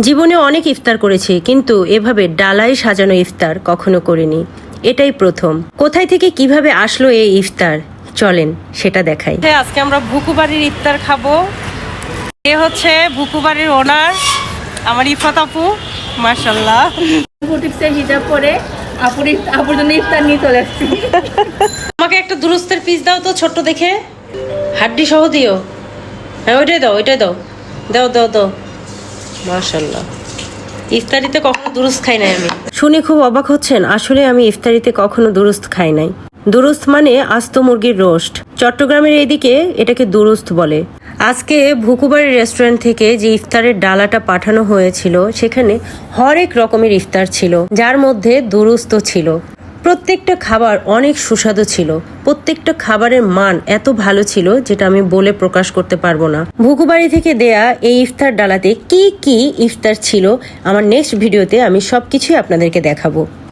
জীবনে অনেক ইফতার করেছি, কিন্তু এভাবে ডালায় সাজানো ইফতার কখনো করিনি। এটাই প্রথম। কোথায় থেকে কিভাবে আসলো এই ইফতার, চলেন সেটা দেখাই। আজকে আমরা ভুকুবাড়ির ইফতার খাবো। এ হচ্ছে ভুকুবাড়ির ওনার, আমার ইফাত আপু। মাশাআল্লাহ, বুটিক্সে হিজাব পরে আপুর জন্য ইফতার নিয়ে চলে আসছি। আমাকে একটা দুরুস্তের পিস দাও তো, ছোট্ট দেখে, হাড্ডি সহ দিও। হ্যাঁ, ওইটাই দাও, ওইটাই দাও, দাও দাও দাও। মাশাআল্লাহ, ইফতারিতে কখনো দুরুস্ত খাই নাই আমি। শুনে খুব অবাক হচ্ছেন, আসলে আমি ইফতারিতে কখনো দুরুস্ত খাই নাই। দুরুস্ত মানে আস্ত মুরগির রোস্ট। চট্টগ্রামের এইদিকে এটাকে দুরুস্ত বলে। আজকে ভুকুবাড়ি রেস্টুরেন্ট থেকে যে ইফতারের ডালাটা পাঠানো হয়েছিল, সেখানে হরেক রকমের ইফতার ছিল, যার মধ্যে দুরুস্ত ছিল। প্রত্যেকটা খাবার অনেক সুস্বাদু ছিল। প্রত্যেকটা খাবারের মান এত ভালো ছিল যেটা আমি বলে প্রকাশ করতে পারবো না। ভুকুবাড়ি থেকে দেয়া এই ইফতার ডালাতে কি কি ইফতার ছিল, আমার নেক্সট ভিডিওতে আমি সবকিছুই আপনাদেরকে দেখাবো।